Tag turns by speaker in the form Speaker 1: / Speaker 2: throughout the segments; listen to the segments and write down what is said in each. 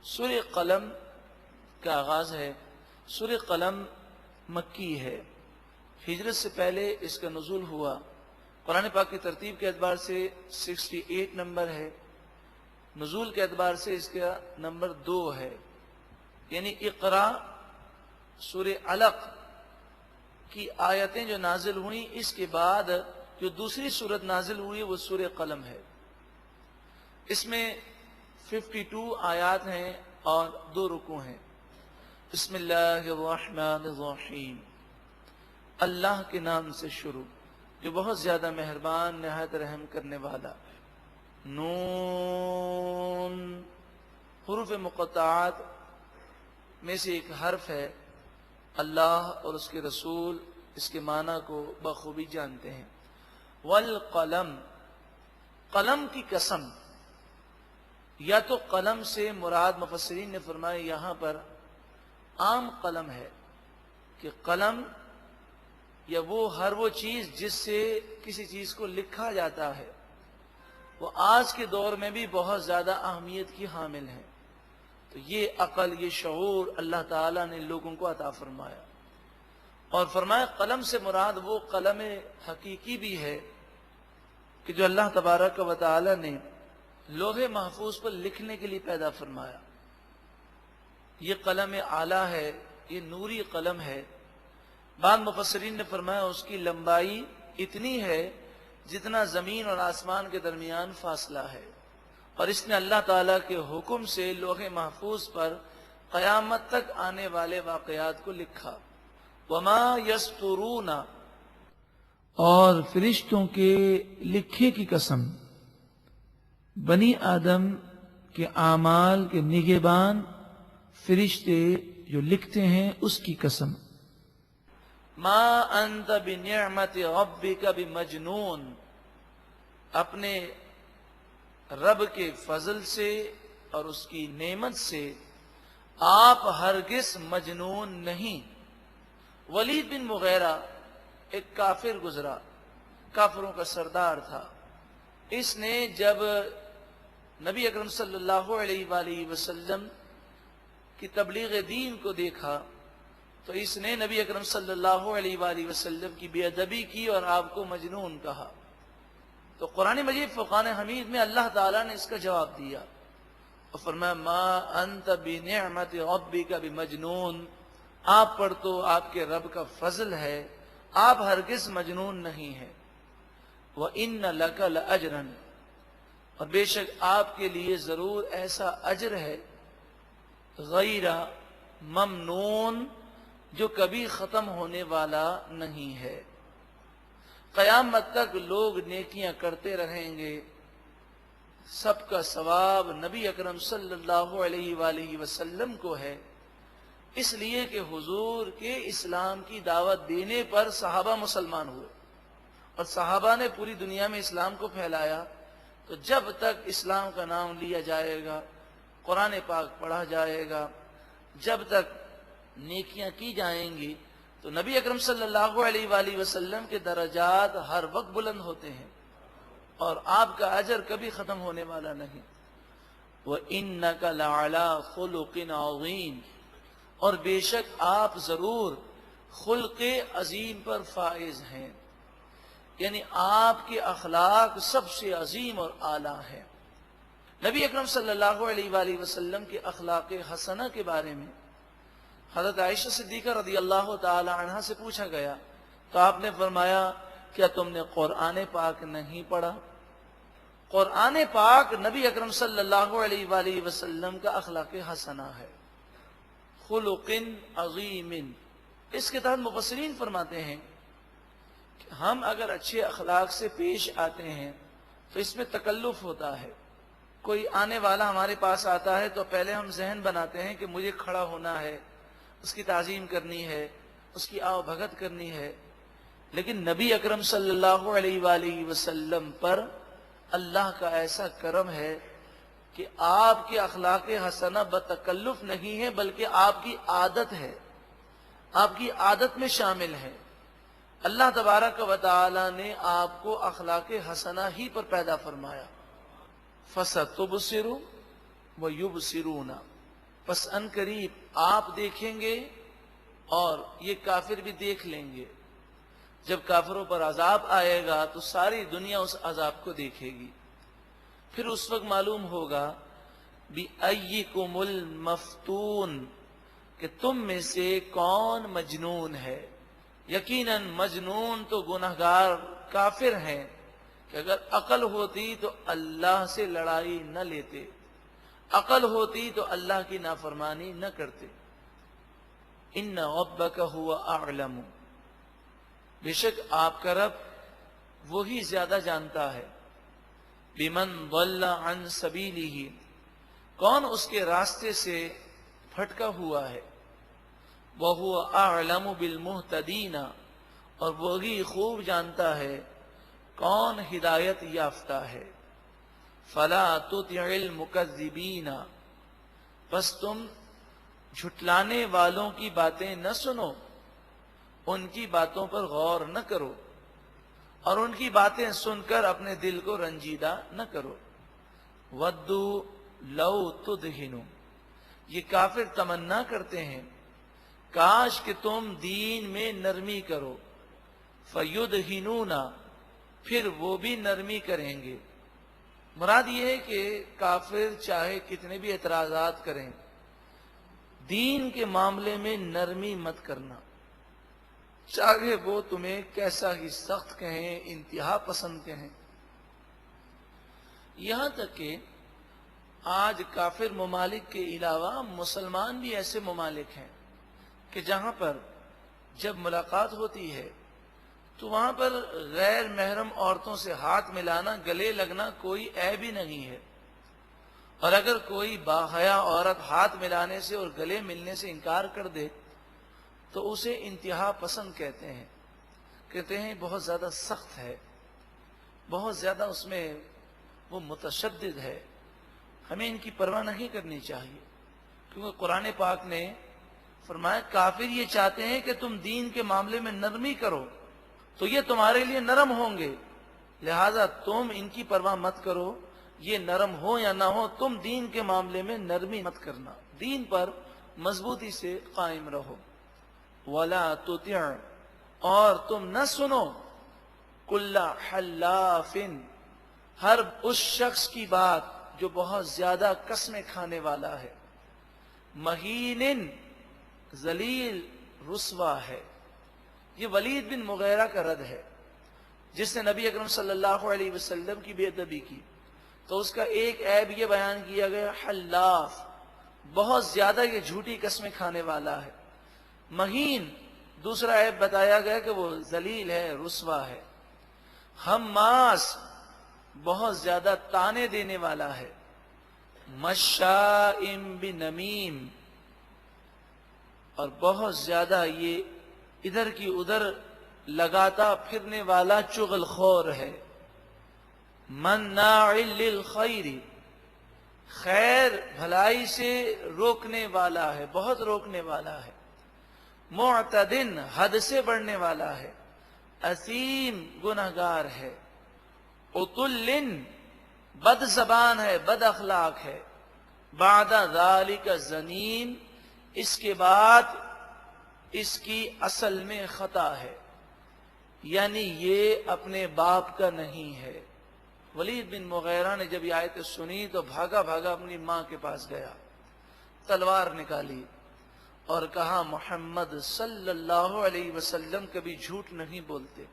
Speaker 1: سورہ قلم کا آغاز ہے۔ سورہ قلم مکی ہے، ہجرت سے پہلے اس کا نزول ہوا۔ قرآن پاک کی ترتیب کے اعتبار سے 68 نمبر ہے، نزول کے اعتبار سے اس کا نمبر 2 ہے، یعنی اقرا سورہ علق کی آیتیں جو نازل ہوئیں، اس کے بعد جو دوسری سورت نازل ہوئی وہ سورہ قلم ہے۔ اس میں 52 آیات ہیں اور 2 رکوع ہیں۔ بسم اللہ الرحمن الرحیم، اللہ کے نام سے شروع جو بہت زیادہ مہربان نہایت رحم کرنے والا۔ نون حروف مقطعات میں سے ایک حرف ہے۔ اللہ اور اس کے رسول اس کے معنی کو بخوبی جانتے ہیں۔ والقلم، قلم کی قسم، یا تو قلم سے مراد مفسرین نے فرمایا یہاں پر عام قلم ہے کہ قلم یا ہر وہ چیز جس سے کسی چیز کو لکھا جاتا ہے، وہ آج کے دور میں بھی بہت زیادہ اہمیت کی حامل ہے۔ تو یہ عقل، یہ شعور اللہ تعالیٰ نے لوگوں کو عطا فرمایا، اور فرمایا قلم سے مراد وہ قلم حقیقی بھی ہے کہ جو اللہ تبارک و تعالیٰ نے لوح محفوظ پر لکھنے کے لیے پیدا فرمایا۔ یہ قلم اعلیٰ ہے، یہ نوری قلم ہے۔ بعض مفسرین نے فرمایا اس کی لمبائی اتنی ہے جتنا زمین اور آسمان کے درمیان فاصلہ ہے، اور اس نے اللہ تعالیٰ کے حکم سے لوح محفوظ پر قیامت تک آنے والے واقعات کو لکھا۔ وما یسطرون، اور فرشتوں کے لکھے کی قسم، بنی آدم کے اعمال کے نگہبان فرشتے جو لکھتے ہیں اس کی قسم۔ ما انت بنعمت ربک بمجنون، اپنے رب کے فضل سے اور اس کی نعمت سے آپ ہرگز مجنون نہیں۔ ولید بن مغیرہ ایک کافر گزرا، کافروں کا سردار تھا۔ اس نے جب نبی اکرم صلی اللہ علیہ وآلہ وسلم کی تبلیغ دین کو دیکھا تو اس نے نبی اکرم صلی اللہ علیہ وآلہ وسلم کی بے ادبی کی اور آپ کو مجنون کہا۔ تو قرآن مجید فرقان حمید میں اللہ تعالیٰ نے اس کا جواب دیا اور فرمایا ما انت بنعمت ربک بمجنون، آپ پر تو آپ کے رب کا فضل ہے، آپ ہرگز مجنون نہیں ہیں۔ وَإِنَّ لَكَ لَأَجْرًا، اور بے شک آپ کے لیے ضرور ایسا اجر ہے، غیر ممنون، جو کبھی ختم ہونے والا نہیں ہے۔ قیامت تک لوگ نیکیاں کرتے رہیں گے، سب کا ثواب نبی اکرم صلی اللہ علیہ وآلہ وسلم کو ہے، اس لیے کہ حضور کے اسلام کی دعوت دینے پر صحابہ مسلمان ہوئے، اور صحابہ نے پوری دنیا میں اسلام کو پھیلایا۔ تو جب تک اسلام کا نام لیا جائے گا، قرآن پاک پڑھا جائے گا، جب تک نیکیاں کی جائیں گی، تو نبی اکرم صلی اللہ علیہ وآلہ وسلم کے درجات ہر وقت بلند ہوتے ہیں، اور آپ کا اجر کبھی ختم ہونے والا نہیں۔ وَإِنَّكَ لَعَلَىٰ خُلُقٍ عَظِيمٍ، اور بے شک آپ ضرور خلق عظیم پر فائز ہیں، یعنی آپ کے اخلاق سب سے عظیم اور اعلیٰ ہیں۔ نبی اکرم صلی اللہ علیہ وآلہ وسلم کے اخلاق حسنہ کے بارے میں حضرت عائشہ صدیقہ رضی اللہ تعالی عنہا سے پوچھا گیا تو آپ نے فرمایا کیا تم نے قرآن پاک نہیں پڑھا؟ قرآن پاک نبی اکرم صلی اللہ علیہ وآلہ وسلم کا اخلاق حسنہ ہے، خلق عظیم۔ اس کے تحت مفسرین فرماتے ہیں کہ ہم اگر اچھے اخلاق سے پیش آتے ہیں تو اس میں تکلف ہوتا ہے۔ کوئی آنے والا ہمارے پاس آتا ہے تو پہلے ہم ذہن بناتے ہیں کہ مجھے کھڑا ہونا ہے، اس کی تعظیم کرنی ہے، اس کی آؤ بھگت کرنی ہے، لیکن نبی اکرم صلی اللہ علیہ وآلہ وسلم پر اللہ کا ایسا کرم ہے کہ آپ کے اخلاق حسنہ بتکلف نہیں ہے، بلکہ آپ کی عادت ہے، آپ کی عادت میں شامل ہے۔ اللہ تبارک و تعالی نے آپ کو اخلاق حسنہ ہی پر پیدا فرمایا۔ فَسَتُبْصِرُ وَيُبْصِرُونَ، پس ان قریب آپ دیکھیں گے اور یہ کافر بھی دیکھ لیں گے. جب کافروں پر عذاب آئے گا تو ساری دنیا اس عذاب کو دیکھے گی. پھر اس وقت معلوم ہوگا بِأَيِّكُمُ الْمَفْتُونَ کہ تم میں سے کون مجنون ہے. یقیناً مجنون تو گنہگار کافر ہیں کہ اگر عقل ہوتی تو اللہ سے لڑائی نہ لیتے، عقل ہوتی تو اللہ کی نافرمانی نہ کرتے. ان ربک هو اعلم، بے شک آپ کا رب وہی زیادہ جانتا ہے. بمن ضل عن سبیلہ، کون اس کے راستے سے پھٹکا ہوا ہے. وَهُوَ أَعْلَمُ بِالْمُهْتَدِينَ، اور وہی خوب جانتا ہے کون ہدایت یافتہ ہے. فَلَا تُطِعِ الْمُكَذِّبِينَ، بس تم جھٹلانے والوں کی باتیں نہ سنو، ان کی باتوں پر غور نہ کرو اور ان کی باتیں سن کر اپنے دل کو رنجیدہ نہ کرو. وَدُّوا لَوْ تُدْهِنُوا، یہ کافر تمنا کرتے ہیں کاش کہ تم دین میں نرمی کرو. فَيُدْهِنُونَ، پھر وہ بھی نرمی کریں گے. مراد یہ ہے کہ کافر چاہے کتنے بھی اعتراضات کریں، دین کے معاملے میں نرمی مت کرنا، چاہے وہ تمہیں کیسا ہی سخت کہیں، انتہا پسند کہیں. یہاں تک کہ آج کافر ممالک کے علاوہ مسلمان بھی ایسے ممالک ہیں کہ جہاں پر جب ملاقات ہوتی ہے تو وہاں پر غیر محرم عورتوں سے ہاتھ ملانا، گلے لگنا کوئی عیب ہی نہیں ہے. اور اگر کوئی باحیا عورت ہاتھ ملانے سے اور گلے ملنے سے انکار کر دے تو اسے انتہا پسند کہتے ہیں. کہتے ہیں بہت زیادہ سخت ہے، بہت زیادہ اس میں وہ متشدد ہے. ہمیں ان کی پرواہ نہیں کرنی چاہیے، کیونکہ قرآن پاک نے فرمایا کافر یہ چاہتے ہیں کہ تم دین کے معاملے میں نرمی کرو تو یہ تمہارے لیے نرم ہوں گے، لہذا تم ان کی پرواہ مت کرو، یہ نرم ہو یا نہ ہو، تم دین کے معاملے میں نرمی مت کرنا، دین پر مضبوطی سے قائم رہو. وَلَا تُطِعْ، اور تم نہ سنو، كُلَّ حَلَّافٍ، ہر اس شخص کی بات جو بہت زیادہ قسمیں کھانے والا ہے. مہین، ذلیل، رسوا ہے. یہ ولید بن مغیرہ کا رد ہے جس نے نبی اکرم صلی اللہ علیہ وسلم کی بے ادبی کی تو اس کا ایک عیب یہ بیان کیا گیا حلاف، بہت زیادہ یہ جھوٹی قسمیں کھانے والا ہے. مہین، دوسرا عیب بتایا گیا کہ وہ ذلیل ہے، رسوا ہے. حماس، بہت زیادہ تانے دینے والا ہے. مشائم بنمیم، اور بہت زیادہ یہ ادھر کی ادھر لگاتا پھرنے والا چغل خور ہے. مناع للخیر، خیر بھلائی سے روکنے والا ہے، بہت روکنے والا ہے. معتدن، حد سے بڑھنے والا ہے. اثیم، گنہگار ہے. عتل، بد زبان ہے، بد اخلاق ہے. بعد ذالک زنیم، اس کے بعد اس کی اصل میں خطا ہے، یعنی یہ اپنے باپ کا نہیں ہے. ولید بن مغیرہ نے جب یہ آیت سنی تو بھاگا بھاگا اپنی ماں کے پاس گیا، تلوار نکالی اور کہا محمد صلی اللہ علیہ وسلم کبھی جھوٹ نہیں بولتے،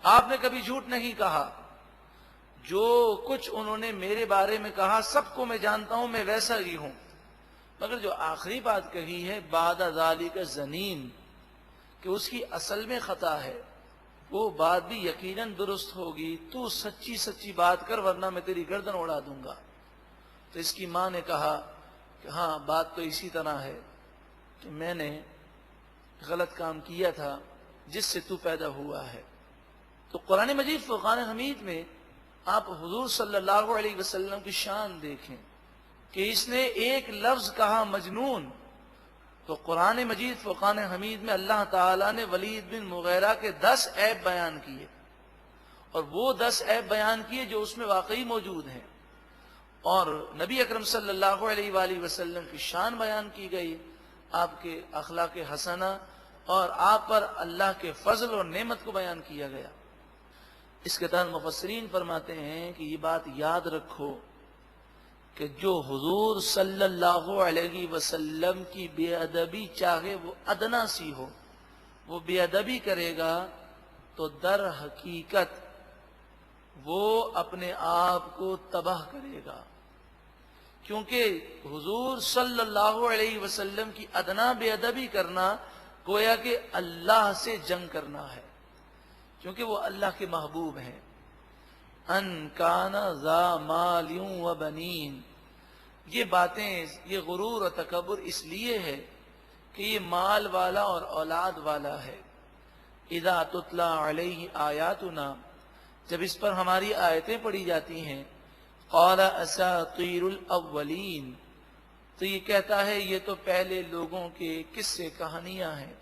Speaker 1: آپ نے کبھی جھوٹ نہیں کہا. جو کچھ انہوں نے میرے بارے میں کہا سب کو میں جانتا ہوں، میں ویسا ہی ہوں، مگر جو آخری بات کہی ہے بعد ذالک زنیم، کہ اس کی اصل میں خطا ہے، وہ بات بھی یقیناً درست ہوگی. تو سچی سچی بات کر ورنہ میں تیری گردن اڑا دوں گا. تو اس کی ماں نے کہا کہ ہاں بات تو اسی طرح ہے کہ میں نے غلط کام کیا تھا جس سے تو پیدا ہوا ہے. تو قرآن مجید فرقان حمید میں آپ حضور صلی اللہ علیہ وسلم کی شان دیکھیں کہ اس نے ایک لفظ کہا مجنون، تو قرآن مجید فرقان حمید میں اللہ تعالیٰ نے ولید بن مغیرہ کے 10 عیب بیان کیے، اور وہ 10 عیب بیان کیے جو اس میں واقعی موجود ہیں. اور نبی اکرم صلی اللہ علیہ وآلہ وسلم کی شان بیان کی گئی، آپ کے اخلاق حسنہ اور آپ پر اللہ کے فضل اور نعمت کو بیان کیا گیا۔ اس کے تحت مفسرین فرماتے ہیں کہ یہ بات یاد رکھو کہ جو حضور صلی اللہ علیہ وسلم کی بے ادبی چاہے وہ ادنا سی ہو، وہ بے ادبی کرے گا تو در حقیقت وہ اپنے آپ کو تباہ کرے گا، کیونکہ حضور صلی اللہ علیہ وسلم کی ادنا بے ادبی کرنا گویا کہ اللہ سے جنگ کرنا ہے، کیونکہ وہ اللہ کے محبوب ہیں۔ ان کان ذا مال و بنین، یہ باتیں، یہ غرور و تکبر اس لیے ہے کہ یہ مال والا اور اولاد والا ہے۔ اذا تتلی علیہ آیاتنا، جب اس پر ہماری آیتیں پڑھی جاتی ہیں، قال اساطیر الاولین، تو یہ کہتا ہے یہ تو پہلے لوگوں کے قصے کہانیاں ہیں۔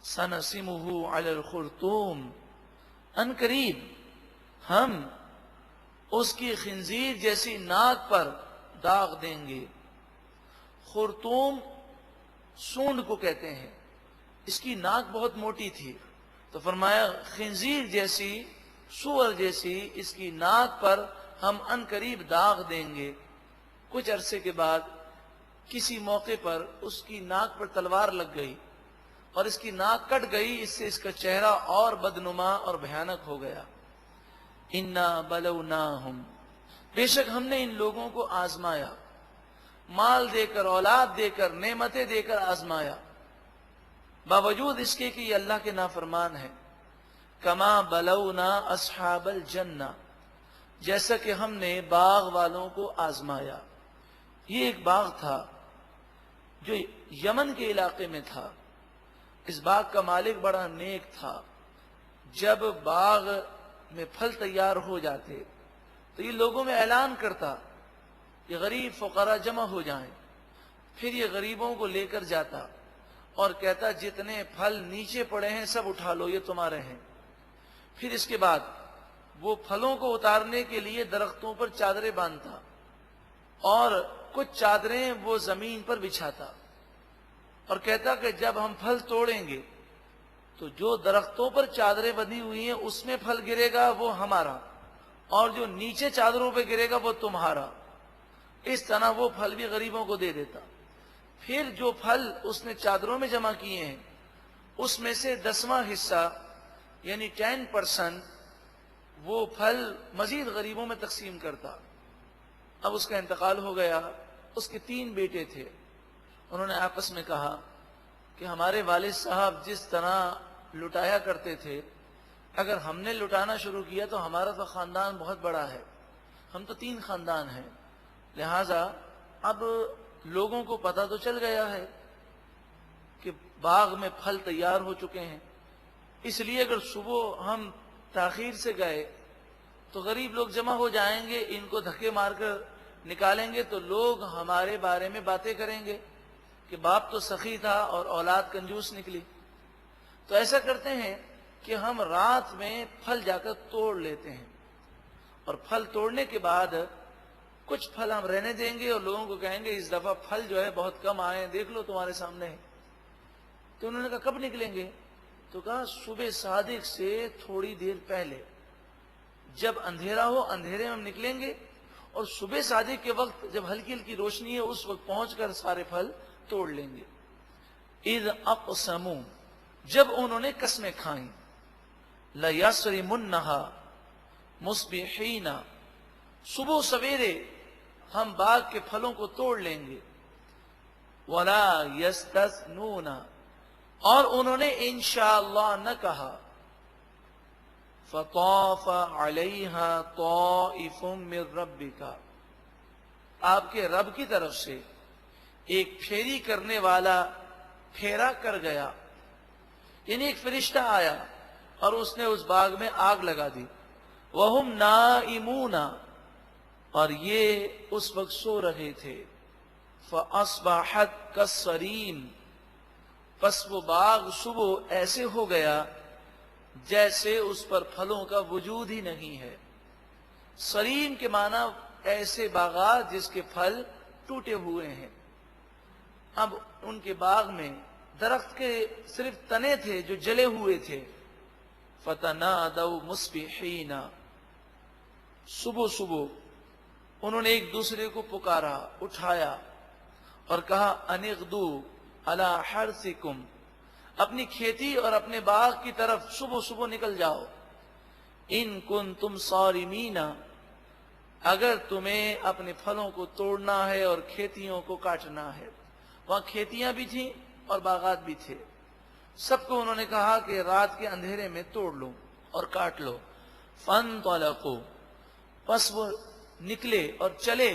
Speaker 1: سنسمہ علی الخرطوم، ان قریب ہم اس کی خنزیر جیسی ناک پر داغ دیں گے۔ خرطوم سونڈ کو کہتے ہیں، اس کی ناک بہت موٹی تھی، تو فرمایا خنزیر جیسی، سور جیسی اس کی ناک پر ہم ان قریب داغ دیں گے۔ کچھ عرصے کے بعد کسی موقع پر اس کی ناک پر تلوار لگ گئی اور اس کی ناک کٹ گئی، اس سے اس کا چہرہ اور بدنما اور بھیانک ہو گیا۔ انا بلوناہم، بے شک ہم نے ان لوگوں کو آزمایا، مال دے کر، اولاد دے کر، نعمتیں دے کر آزمایا، باوجود اس کے کہ یہ اللہ کے نافرمان ہے۔ کما بلونا اصحاب الجنہ، جیسا کہ ہم نے باغ والوں کو آزمایا۔ یہ ایک باغ تھا جو یمن کے علاقے میں تھا، اس باغ کا مالک بڑا نیک تھا۔ جب باغ میں پھل تیار ہو جاتے تو یہ لوگوں میں اعلان کرتا کہ غریب فقراء جمع ہو جائیں، پھر یہ غریبوں کو لے کر جاتا اور کہتا جتنے پھل نیچے پڑے ہیں سب اٹھا لو، یہ تمہارے ہیں۔ پھر اس کے بعد وہ پھلوں کو اتارنے کے لیے درختوں پر چادریں باندھتا اور کچھ چادریں وہ زمین پر بچھاتا اور کہتا کہ جب ہم پھل توڑیں گے تو جو درختوں پر چادریں بندھی ہوئی ہیں اس میں پھل گرے گا وہ ہمارا، اور جو نیچے چادروں پہ گرے گا وہ تمہارا۔ اس طرح وہ پھل بھی غریبوں کو دے دیتا۔ پھر جو پھل اس نے چادروں میں جمع کیے ہیں اس میں سے 10واں حصہ یعنی 10% وہ پھل مزید غریبوں میں تقسیم کرتا۔ اب اس کا انتقال ہو گیا، اس کے 3 بیٹے تھے، انہوں نے آپس میں کہا کہ ہمارے والد صاحب جس طرح لٹایا کرتے تھے، اگر ہم نے لٹانا شروع کیا تو ہمارا تو خاندان بہت بڑا ہے، ہم تو 3 خاندان ہیں، لہذا اب لوگوں کو پتہ تو چل گیا ہے کہ باغ میں پھل تیار ہو چکے ہیں، اس لیے اگر صبح ہم تاخیر سے گئے تو غریب لوگ جمع ہو جائیں گے، ان کو دھکے مار کر نکالیں گے تو لوگ ہمارے بارے میں باتیں کریں گے کہ باپ تو سخی تھا اور اولاد کنجوس نکلی۔ تو ایسا کرتے ہیں کہ ہم رات میں پھل جا کر توڑ لیتے ہیں، اور پھل توڑنے کے بعد کچھ پھل ہم رہنے دیں گے اور لوگوں کو کہیں گے اس دفعہ پھل جو ہے بہت کم آئے ہیں، دیکھ لو تمہارے سامنے ہے۔ تو انہوں نے کہا کب نکلیں گے؟ تو کہا صبح صادق سے تھوڑی دیر پہلے، جب اندھیرا ہو اندھیرے میں ہم نکلیں گے، اور صبح صادق کے وقت جب ہلکی ہلکی روشنی ہے اس وقت پہنچ کر سارے پھل توڑ لیں گے۔ اذ اقسموا، جب انہوں نے قسمیں کھائیں، لَيَصْرِمُنَّهَا مُصْبِحِينَ، صبح سویرے ہم باغ کے پھلوں کو توڑ لیں گے، وَلَا يَسْتَثْنُونَ، اور انہوں نے انشاءاللہ نہ کہا، فَطَافَ عَلَيْهَا طَائِفٌ مِّن رَبِّكَ، آپ کے رب کی طرف سے ایک پھیری کرنے والا پھیرا کر گیا، یعنی ایک فرشتہ آیا اور اس نے اس باغ میں آگ لگا دی۔ وَهُمْ نَائِمُونَ، اور یہ اس وقت سو رہے تھے۔ فَأَصْبَحَتْ كَالصَّرِيمِ، پس وہ باغ صبح ایسے ہو گیا جیسے اس پر پھلوں کا وجود ہی نہیں ہے۔ سریم کے معنی ایسے باغات جس کے پھل ٹوٹے ہوئے ہیں. اب ان کے باغ میں درخت کے صرف تنے تھے جو جلے ہوئے تھے. فَتَنَادَوْا مُصْبِحِينَ، صبح صبح انہوں نے ایک دوسرے کو پکارا، اٹھایا اور کہا اَنِغْدُوا عَلَىٰ حَرْثِكُمْ، اپنی کھیتی اور اپنے باغ کی طرف صبح صبح نکل جاؤ. ان کنتم صارمین، اگر تمہیں اپنے پھلوں کو توڑنا ہے اور کھیتیوں کو کاٹنا ہے. وہاں کھیتیاں بھی تھیں اور باغات بھی تھے. سب کو انہوں نے کہا کہ رات کے اندھیرے میں توڑ لو اور کاٹ لو. فانطلقوا، پس وہ نکلے اور چلے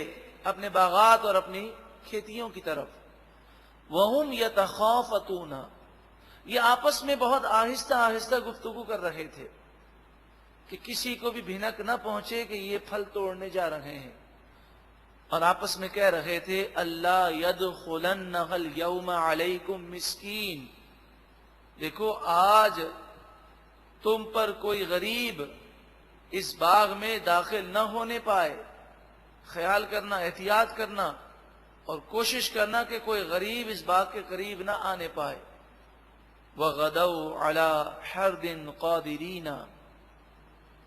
Speaker 1: اپنے باغات اور اپنی کھیتیوں کی طرف. وہم یتخافتون، یہ آپس میں بہت آہستہ آہستہ گفتگو کر رہے تھے کہ کسی کو بھی بھنک نہ پہنچے کہ یہ پھل توڑنے جا رہے ہیں. اور آپس میں کہہ رہے تھے اللہ یدخلنہ الیوم علیکم مسکین، دیکھو آج تم پر کوئی غریب اس باغ میں داخل نہ ہونے پائے. خیال کرنا، احتیاط کرنا اور کوشش کرنا کہ کوئی غریب اس باغ کے قریب نہ آنے پائے. وَغَدَوْا عَلَىٰ حَرْدٍ قَادِرِينَ،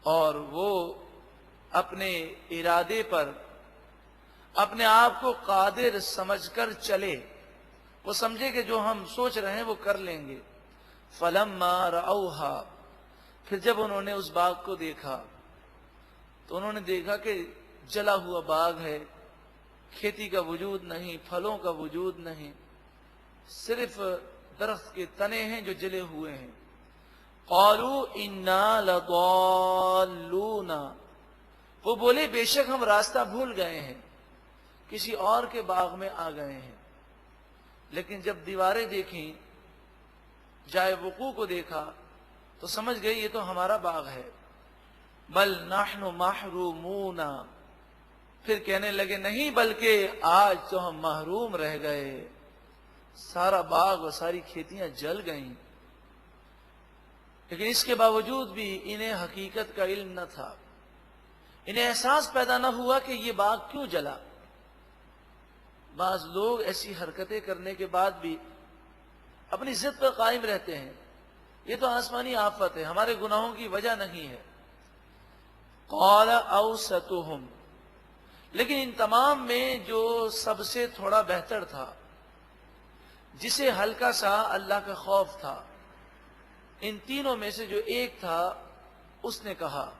Speaker 1: اور وہ اپنے ارادے پر اپنے آپ کو قادر سمجھ کر چلے. وہ سمجھے کہ جو ہم سوچ رہے ہیں وہ کر لیں گے. فَلَمَّا رَأَوْهَا، پھر جب انہوں نے اس باغ کو دیکھا تو انہوں نے دیکھا کہ جلا ہوا باغ ہے، کھیتی کا وجود نہیں، پھلوں کا وجود نہیں، صرف درخت کے تنے ہیں جو جلے ہوئے ہیں. قالوا انا لضالون، وہ بولے بے شک ہم راستہ بھول گئے ہیں، کسی اور کے باغ میں آ گئے ہیں. لیکن جب دیواریں دیکھیں، جائے وقوع کو دیکھا تو سمجھ گئے یہ تو ہمارا باغ ہے. بل نحن محرومون، پھر کہنے لگے نہیں بلکہ آج تو ہم محروم رہ گئے، سارا باغ اور ساری کھیتیاں جل گئیں. لیکن اس کے باوجود بھی انہیں حقیقت کا علم نہ تھا، انہیں احساس پیدا نہ ہوا کہ یہ باغ کیوں جلا. بعض لوگ ایسی حرکتیں کرنے کے بعد بھی اپنی ضد پر قائم رہتے ہیں، یہ تو آسمانی آفت ہے، ہمارے گناہوں کی وجہ نہیں ہے. قال اوسطهم، لیکن ان تمام میں جو سب سے تھوڑا بہتر تھا، جسے ہلکا سا اللہ کا خوف تھا، ان تینوں میں سے جو ایک تھا، اس نے کہا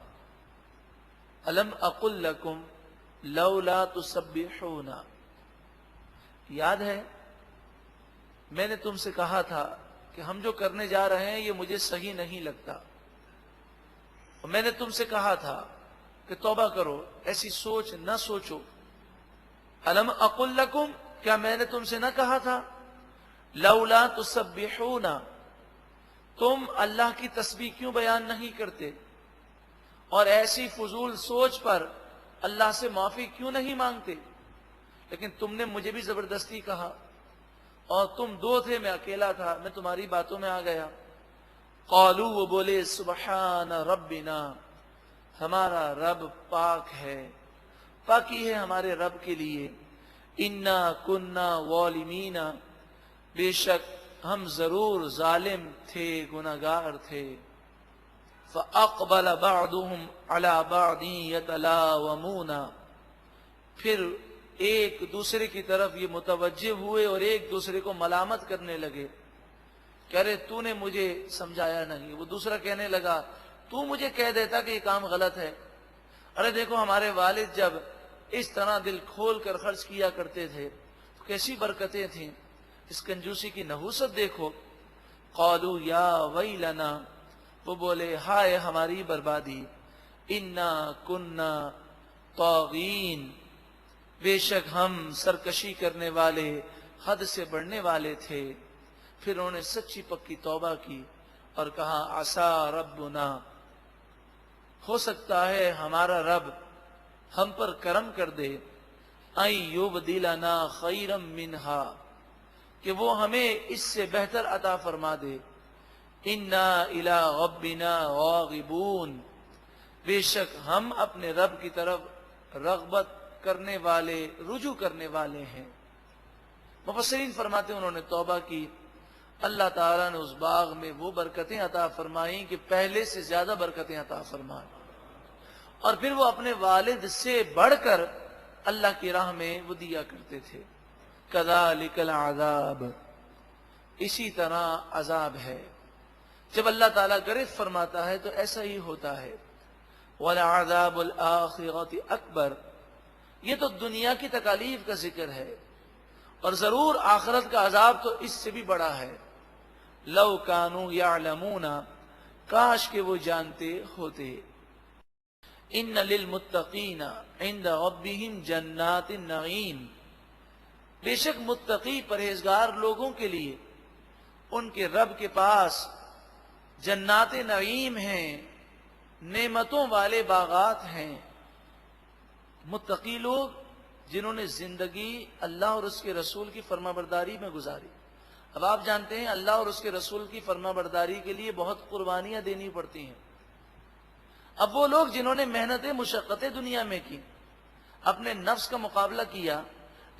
Speaker 1: الم اقل لکم لولا تسبحون، یاد ہے میں نے تم سے کہا تھا کہ ہم جو کرنے جا رہے ہیں یہ مجھے صحیح نہیں لگتا، اور میں نے تم سے کہا تھا کہ توبہ کرو، ایسی سوچ نہ سوچو. الم اقل لکم، کیا میں نے تم سے نہ کہا تھا لولا تسبحون، تم اللہ کی تسبیح کیوں بیان نہیں کرتے اور ایسی فضول سوچ پر اللہ سے معافی کیوں نہیں مانگتے. لیکن تم نے مجھے بھی زبردستی کہا، اور تم دو تھے میں اکیلا تھا، میں تمہاری باتوں میں آ گیا. قالوا، وہ بولے سبحان ربنا، ہمارا رب پاک ہے، پاکی ہے ہمارے رب کے لیے. انا کننا ظالمین، بے شک ہم ضرور ظالم تھے، گناہگار تھے. فاقبل بعضهم على بعض يتلاومون، پھر ایک دوسرے کی طرف یہ متوجہ ہوئے اور ایک دوسرے کو ملامت کرنے لگے. کہہ رہے تو نے مجھے سمجھایا نہیں. وہ دوسرا کہنے لگا تو مجھے کہہ دیتا کہ یہ کام غلط ہے. ارے دیکھو ہمارے والد جب اس طرح دل کھول کر خرچ کیا کرتے تھے تو کیسی برکتیں تھیں، اس کنجوسی کی نحوست دیکھو. قالوا یا ویلنا، وہ بولے ہائے ہماری بربادی. انا کننا طاغین، بے شک ہم سرکشی کرنے والے، حد سے بڑھنے والے تھے. پھر انہوں نے سچی پکی توبہ کی اور کہا عسا ربنا، ہو سکتا ہے ہمارا رب ہم پر کرم کر دے. ان یبدلنا خیرا منہا، کہ وہ ہمیں اس سے بہتر عطا فرما دے. انا الی ربنا راغبون، بے شک ہم اپنے رب کی طرف رغبت کرنے والے، رجوع کرنے والے ہیں۔ مفسرین فرماتے ہیں انہوں نے توبہ کی، اللہ تعالیٰ نے اس باغ میں وہ برکتیں عطا فرمائیں کہ پہلے سے زیادہ برکتیں عطا فرمائیں، اور پھر وہ اپنے والد سے بڑھ کر اللہ کی راہ میں وہ دیا کرتے تھے۔ کذالک العذاب، اسی طرح عذاب ہے، جب اللہ تعالیٰ گرفت فرماتا ہے تو ایسا ہی ہوتا ہے۔ وَلَعَذَابُ الْآخِرَةِ أَكْبَرُ، یہ تو دنیا کی تکالیف کا ذکر ہے، اور ضرور آخرت کا عذاب تو اس سے بھی بڑا ہے۔ لَوْ كَانُوا يَعْلَمُونَ، کاش کہ وہ جانتے ہوتے۔ إِنَّ لِلْمُتَّقِينَ عِنْدَ رَبِّهِمْ جَنَّاتِ النَّعِيمِ، بے شک متقی پرہیزگار لوگوں کے لیے ان کے رب کے پاس جنات نعیم ہیں، نعمتوں والے باغات ہیں۔ متقی لوگ جنہوں نے زندگی اللہ اور اس کے رسول کی فرما برداری میں گزاری۔ اب آپ جانتے ہیں اللہ اور اس کے رسول کی فرما برداری کے لیے بہت قربانیاں دینی پڑتی ہیں۔ اب وہ لوگ جنہوں نے محنتیں مشقتیں دنیا میں کی، اپنے نفس کا مقابلہ کیا،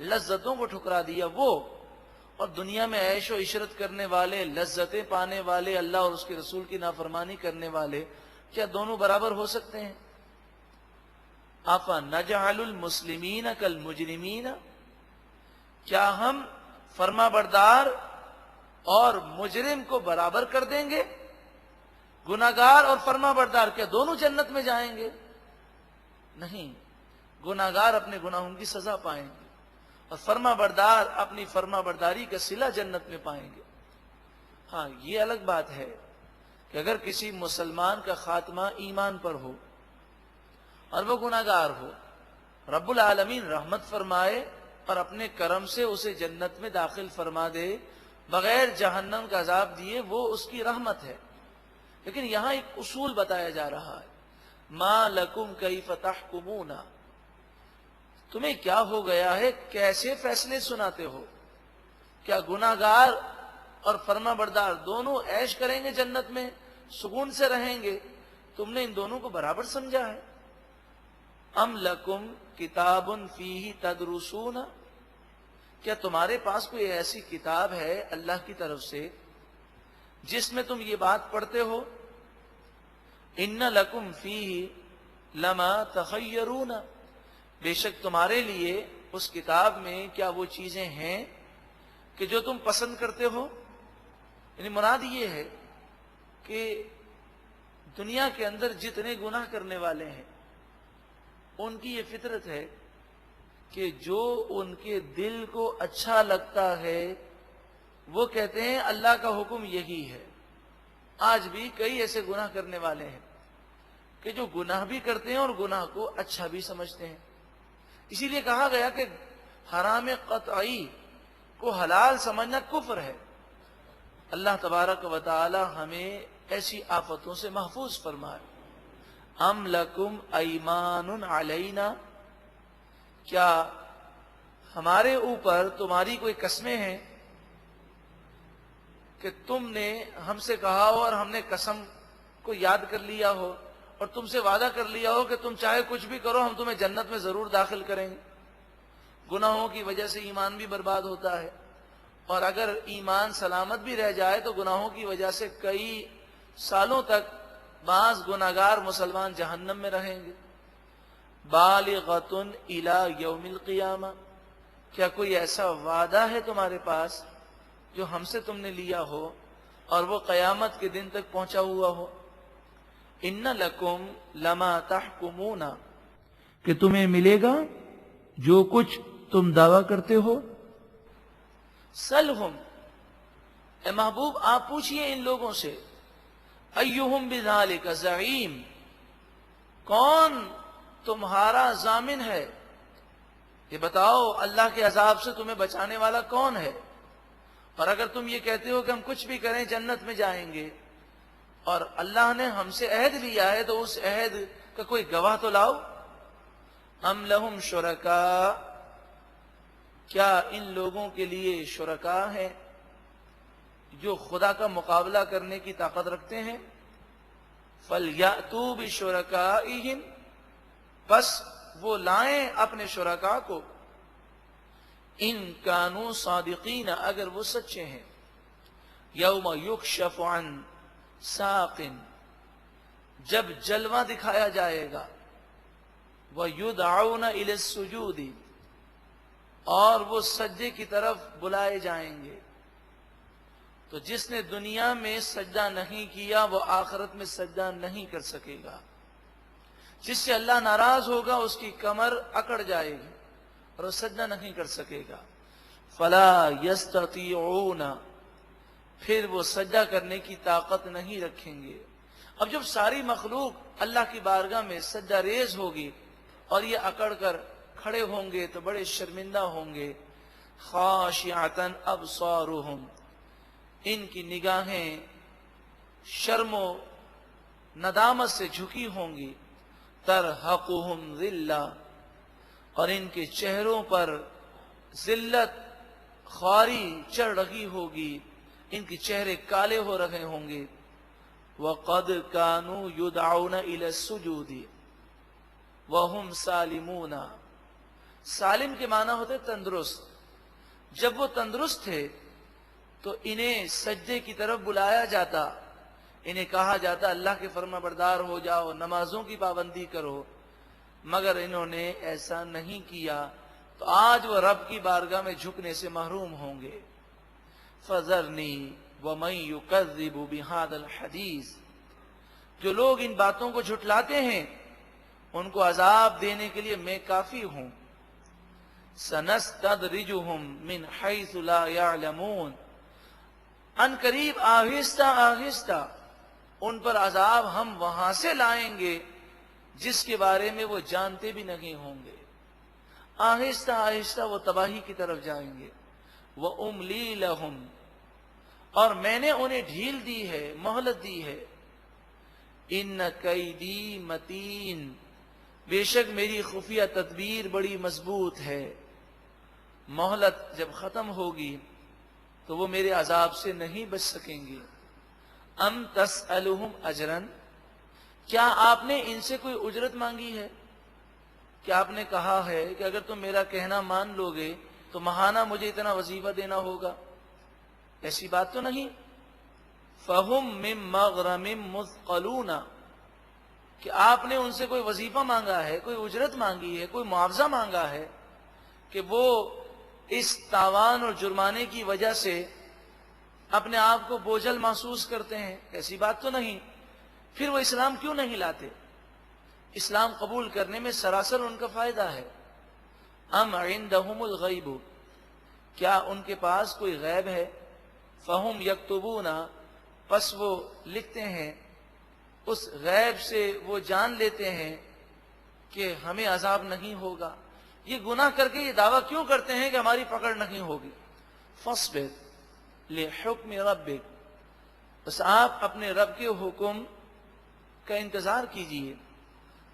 Speaker 1: لذتوں کو ٹھکرا دیا، وہ اور دنیا میں عیش و عشرت کرنے والے، لذتیں پانے والے، اللہ اور اس کے رسول کی نافرمانی کرنے والے، کیا دونوں برابر ہو سکتے ہیں؟ أَفَنَجْعَلُ الْمُسْلِمِينَ كَالْمُجْرِمِينَ، کیا ہم فرما بردار اور مجرم کو برابر کر دیں گے؟ گناہگار اور فرما بردار کیا دونوں جنت میں جائیں گے؟ نہیں، گناہگار اپنے گناہوں کی سزا پائیں گے، اور فرما بردار اپنی فرما برداری کا صلہ جنت میں پائیں گے۔ ہاں، یہ الگ بات ہے کہ اگر کسی مسلمان کا خاتمہ ایمان پر ہو اور وہ گناہگار ہو، رب العالمین رحمت فرمائے اور اپنے کرم سے اسے جنت میں داخل فرما دے بغیر جہنم کا عذاب دیے، وہ اس کی رحمت ہے۔ لیکن یہاں ایک اصول بتایا جا رہا ہے، مَا لَكُمْ كَيْفَ تَحْكُمُونَ، تمہیں کیا ہو گیا ہے، کیسے فیصلے سناتے ہو؟ کیا گناہگار اور فرما بردار دونوں عیش کریں گے جنت میں، سکون سے رہیں گے؟ تم نے ان دونوں کو برابر سمجھا ہے؟ ام لکم کتاب فیہ تدرسون، کیا تمہارے پاس کوئی ایسی کتاب ہے اللہ کی طرف سے جس میں تم یہ بات پڑھتے ہو؟ ان لکم فیہ لما تخیرون، بے شک تمہارے لیے اس کتاب میں کیا وہ چیزیں ہیں کہ جو تم پسند کرتے ہو؟ یعنی مراد یہ ہے کہ دنیا کے اندر جتنے گناہ کرنے والے ہیں ان کی یہ فطرت ہے کہ جو ان کے دل کو اچھا لگتا ہے وہ کہتے ہیں اللہ کا حکم یہی ہے۔ آج بھی کئی ایسے گناہ کرنے والے ہیں کہ جو گناہ بھی کرتے ہیں اور گناہ کو اچھا بھی سمجھتے ہیں۔ اسی لیے کہا گیا کہ حرام قطعی کو حلال سمجھنا کفر ہے۔ اللہ تبارک و تعالی ہمیں ایسی آفتوں سے محفوظ فرمائے۔ ام لکم ایمان علینا، کیا ہمارے اوپر تمہاری کوئی قسمیں ہیں کہ تم نے ہم سے کہا ہو اور ہم نے قسم کو یاد کر لیا ہو اور تم سے وعدہ کر لیا ہو کہ تم چاہے کچھ بھی کرو ہم تمہیں جنت میں ضرور داخل کریں گے؟ گناہوں کی وجہ سے ایمان بھی برباد ہوتا ہے، اور اگر ایمان سلامت بھی رہ جائے تو گناہوں کی وجہ سے کئی سالوں تک بعض گناہگار مسلمان جہنم میں رہیں گے۔ بالغۃ الی یوم القیامہ، کیا کوئی ایسا وعدہ ہے تمہارے پاس جو ہم سے تم نے لیا ہو اور وہ قیامت کے دن تک پہنچا ہوا ہو؟ ان لکم لما تحکمون، کہ تمہیں ملے گا جو کچھ تم دعویٰ کرتے ہو۔ سلہم، اے محبوب آپ پوچھئے ان لوگوں سے، ایہم بذالک زعیم، کون تمہارا ضامن ہے؟ یہ بتاؤ اللہ کے عذاب سے تمہیں بچانے والا کون ہے؟ اور اگر تم یہ کہتے ہو کہ ہم کچھ بھی کریں جنت میں جائیں گے اور اللہ نے ہم سے عہد لیا ہے تو اس عہد کا کوئی گواہ تو لاؤ۔ ام لہم شرکاء، کیا ان لوگوں کے لیے شرکاء ہیں جو خدا کا مقابلہ کرنے کی طاقت رکھتے ہیں؟ فَلْيَأْتُوا بِشُرَكَائِهِمْ، بس وہ لائیں اپنے شرکاء کو، ان کانوا صادقین، اگر وہ سچے ہیں۔ یوم یکشف عن ساق، جب جلوہ دکھایا جائے گا، وَيُدْعَوْنَ إِلَى السُّجُودِ، اور وہ سجدے کی طرف بلائے جائیں گے۔ تو جس نے دنیا میں سجدہ نہیں کیا وہ آخرت میں سجدہ نہیں کر سکے گا۔ جس سے اللہ ناراض ہوگا اس کی کمر اکڑ جائے گی اور وہ سجدہ نہیں کر سکے گا۔ فَلَا يَسْتَطِيعُونَ، پھر وہ سجدہ کرنے کی طاقت نہیں رکھیں گے۔ اب جب ساری مخلوق اللہ کی بارگاہ میں سجدہ ریز ہوگی اور یہ اکڑ کر کھڑے ہوں گے تو بڑے شرمندہ ہوں گے۔ خاشعۃ ابصارہم، ان کی نگاہیں شرم و ندامت سے جھکی ہوں گی۔ ترہقہم ذلہ، اور ان کے چہروں پر ذلت خواری چڑھ رہی ہوگی، ان کے چہرے کالے ہو رہے ہوں گے۔ وَقَدْ كَانُوا يُدْعَوْنَ إِلَى السُّجُودِ وَهُمْ سَالِمُونَ، سالم کے معنی ہوتے تندرست۔ جب وہ تندرست تھے تو انہیں سجدے کی طرف بلایا جاتا، انہیں کہا جاتا اللہ کے فرما بردار ہو جاؤ، نمازوں کی پابندی کرو، مگر انہوں نے ایسا نہیں کیا تو آج وہ رب کی بارگاہ میں جھکنے سے محروم ہوں گے۔ فَذَرْنِي وَمَن يُكَذِّبُ بِهَذَا الْحَدِيثِ، جو لوگ ان باتوں کو جھٹلاتے ہیں ان کو عذاب دینے کے لیے میں کافی ہوں۔ سَنَسْتَدْرِجُهُم مِّنْ حَيْثُ لَا يَعْلَمُونَ، ان قریب آہستہ آہستہ ان پر عذاب ہم وہاں سے لائیں گے جس کے بارے میں وہ جانتے بھی نہیں ہوں گے۔ آہستہ آہستہ وہ تباہی کی طرف جائیں گے۔ وَأُمْلِي لَهُمْ، اور میں نے انہیں ڈھیل دی ہے، مہلت دی ہے۔ إِنَّ كَيْدِي مَتِينٌ، بے شک میری خفیہ تدبیر بڑی مضبوط ہے۔ مہلت جب ختم ہوگی تو وہ میرے عذاب سے نہیں بچ سکیں گے۔ ام تسألہم اجرا، کیا آپ نے ان سے کوئی اجرت مانگی ہے؟ کیا آپ نے کہا ہے کہ اگر تم میرا کہنا مان لو گے تو ماہانہ مجھے اتنا وظیفہ دینا ہوگا؟ ایسی بات تو نہیں۔ فہم من مغرم مثقلون، کہ آپ نے ان سے کوئی وظیفہ مانگا ہے، کوئی اجرت مانگی ہے، کوئی معاوضہ مانگا ہے کہ وہ اس تاوان اور جرمانے کی وجہ سے اپنے آپ کو بوجھل محسوس کرتے ہیں؟ ایسی بات تو نہیں۔ پھر وہ اسلام کیوں نہیں لاتے؟ اسلام قبول کرنے میں سراسر ان کا فائدہ ہے۔ ام عندہم الغیب، کیا ان کے پاس کوئی غیب ہے؟ فہم یکتبون، پس وہ لکھتے ہیں، اس غیب سے وہ جان لیتے ہیں کہ ہمیں عذاب نہیں ہوگا۔ یہ گناہ کر کے یہ دعویٰ کیوں کرتے ہیں کہ ہماری پکڑ نہیں ہوگی؟ فاصبر لحکم ربک، بس آپ اپنے رب کے حکم کا انتظار کیجئے۔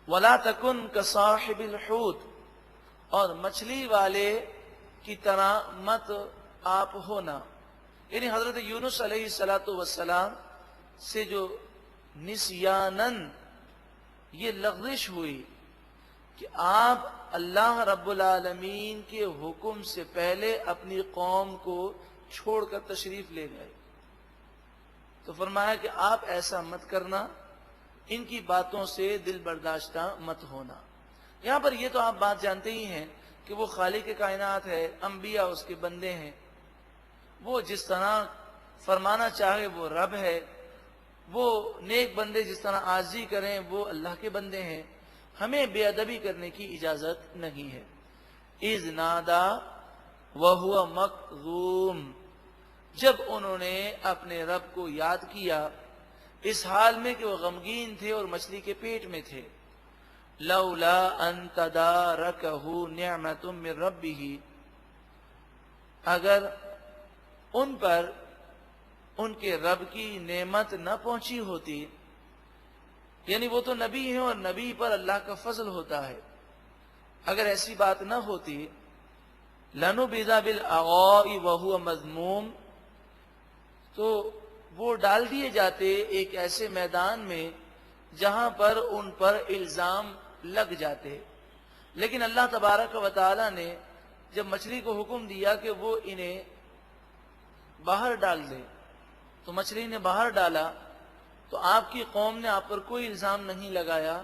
Speaker 1: ولا تکن کصاحب الحوت، اور مچھلی والے کی طرح مت آپ ہونا۔ یعنی حضرت یونس علیہ السلام سے جو نسیانن یہ لغزش ہوئی کہ آپ اللہ رب العالمین کے حکم سے پہلے اپنی قوم کو چھوڑ کر تشریف لے گئے، تو فرمایا کہ آپ ایسا مت کرنا، ان کی باتوں سے دل برداشتہ مت ہونا۔ یہاں پر یہ تو آپ بات جانتے ہی ہیں کہ وہ خالق کائنات ہے، انبیاء اس کے بندے ہیں، وہ جس طرح فرمانا چاہے وہ رب ہے، وہ نیک بندے جس طرح عاجزی کریں وہ اللہ کے بندے ہیں، ہمیں بے ادبی کرنے کی اجازت نہیں ہے۔ اذ نادا وہو مکظوم، جب انہوں نے اپنے رب کو یاد کیا اس حال میں کہ وہ غمگین تھے اور مچھلی کے پیٹ میں تھے۔ لولا ان تدارکہ نعمت من ربہ، اگر ان پر ان کے رب کی نعمت نہ پہنچی ہوتی، یعنی وہ تو نبی ہیں اور نبی پر اللہ کا فضل ہوتا ہے، اگر ایسی بات نہ ہوتی، لنبذ بالعراء وہو مذموم، تو وہ ڈال دیے جاتے ایک ایسے میدان میں جہاں پر ان پر الزام لگ جاتے۔ لیکن اللہ تبارک و تعالی نے جب مچھلی کو حکم دیا کہ وہ انہیں باہر ڈال دے تو مچھلی نے باہر ڈالا، تو آپ کی قوم نے آپ پر کوئی الزام نہیں لگایا،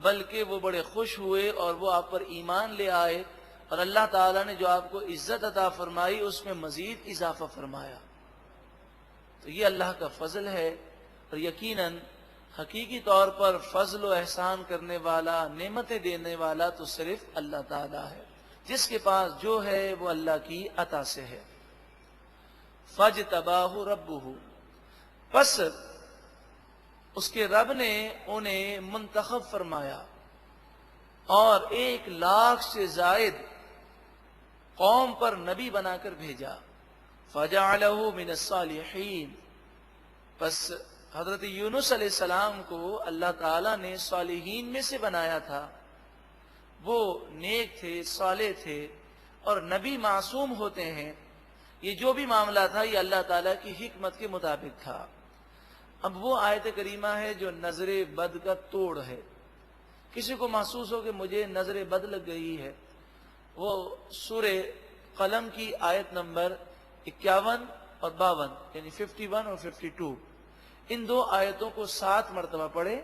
Speaker 1: بلکہ وہ بڑے خوش ہوئے اور وہ آپ پر ایمان لے آئے، اور اللہ تعالیٰ نے جو آپ کو عزت عطا فرمائی اس میں مزید اضافہ فرمایا۔ تو یہ اللہ کا فضل ہے، اور یقیناً حقیقی طور پر فضل و احسان کرنے والا، نعمتیں دینے والا تو صرف اللہ تعالیٰ ہے۔ جس کے پاس جو ہے وہ اللہ کی عطا سے ہے۔ فَاجْتَبَاهُ رَبُّهُ، پس اس کے رب نے انہیں منتخب فرمایا اور 1,00,000 سے زائد قوم پر نبی بنا کر بھیجا۔ فَجَعَلَهُ مِنَ الصَّالِحِينَ، پس حضرت یونس علیہ السلام کو اللہ تعالیٰ نے صالحین میں سے بنایا تھا۔ وہ نیک تھے، صالح تھے، اور نبی معصوم ہوتے ہیں۔ یہ جو بھی معاملہ تھا یہ اللہ تعالیٰ کی حکمت کے مطابق تھا۔ اب وہ آیت کریمہ ہے جو نظر بد کا توڑ ہے۔ کسی کو محسوس ہو کہ مجھے نظر بد لگ گئی ہے، وہ سورہ قلم کی آیت نمبر 51 اور 52 یعنی 51 اور 52، ان دو آیتوں کو 7 مرتبہ پڑھے،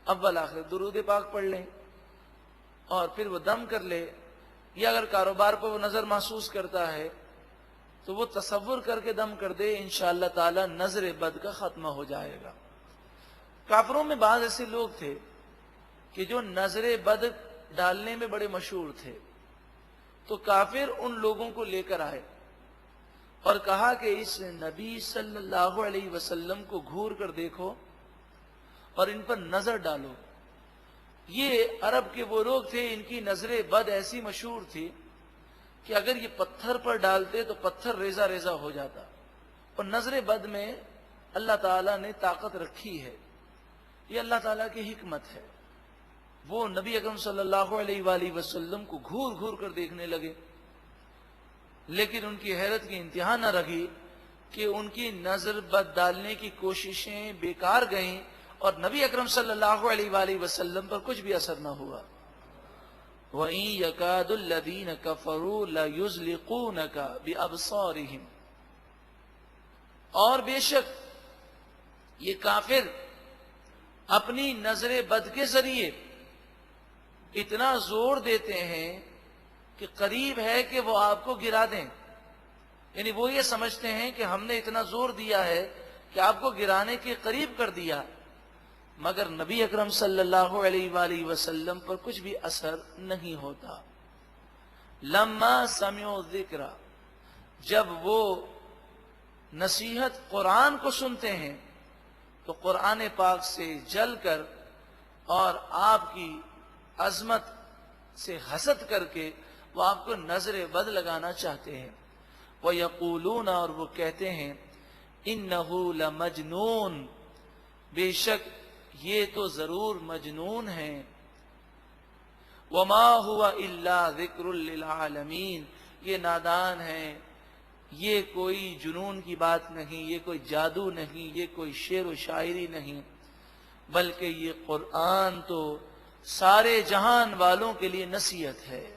Speaker 1: اول آخر درود پاک پڑھ لیں اور پھر وہ دم کر لے، یا اگر کاروبار پر وہ نظر محسوس کرتا ہے تو وہ تصور کر کے دم کر دے، انشاءاللہ تعالی نظر بد کا خاتمہ ہو جائے گا۔ کافروں میں بعض ایسے لوگ تھے کہ جو نظر بد ڈالنے میں بڑے مشہور تھے، تو کافر ان لوگوں کو لے کر آئے اور کہا کہ اس نبی صلی اللہ علیہ وسلم کو گھور کر دیکھو اور ان پر نظر ڈالو۔ یہ عرب کے وہ لوگ تھے، ان کی نظر بد ایسی مشہور تھی کہ اگر یہ پتھر پر ڈالتے تو پتھر ریزہ ریزہ ہو جاتا، اور نظر بد میں اللہ تعالیٰ نے طاقت رکھی ہے۔ یہ اللہ تعالیٰ کی حکمت ہے۔ وہ نبی اکرم صلی اللہ علیہ وآلہ وسلم کو گھور گھور کر دیکھنے لگے، لیکن ان کی حیرت کی انتہا نہ رہی کہ ان کی نظر بد ڈالنے کی کوششیں بیکار گئیں اور نبی اکرم صلی اللہ علیہ وآلہ وسلم پر کچھ بھی اثر نہ ہوا۔ وَإِن يَكَادُ الَّذِينَ كَفَرُوا لَيُزْلِقُونَكَ بِأَبْصَارِهِمْ، اور بے شک یہ کافر اپنی نظر بد کے ذریعے اتنا زور دیتے ہیں کہ قریب ہے کہ وہ آپ کو گرا دیں، یعنی وہ یہ سمجھتے ہیں کہ ہم نے اتنا زور دیا ہے کہ آپ کو گرانے کے قریب کر دیا، مگر نبی اکرم صلی اللہ علیہ وآلہ وسلم پر کچھ بھی اثر نہیں ہوتا۔ لما سمعوا الذکر، جب وہ نصیحت قرآن کو سنتے ہیں تو قرآن پاک سے جل کر اور آپ کی عظمت سے حسد کر کے وہ آپ کو نظر بد لگانا چاہتے ہیں۔ وَيَقُولُونَ، اور وہ کہتے ہیں، إِنَّهُ لَمَجْنُونَ، بے شک یہ تو ضرور مجنون ہیں۔ وَمَا هُوَ إِلَّا ذِكْرٌ لِّلْعَالَمِينَ، یہ نادان ہیں، یہ کوئی جنون کی بات نہیں، یہ کوئی جادو نہیں، یہ کوئی شعر و شاعری نہیں، بلکہ یہ قرآن تو سارے جہان والوں کے لیے نصیحت ہے۔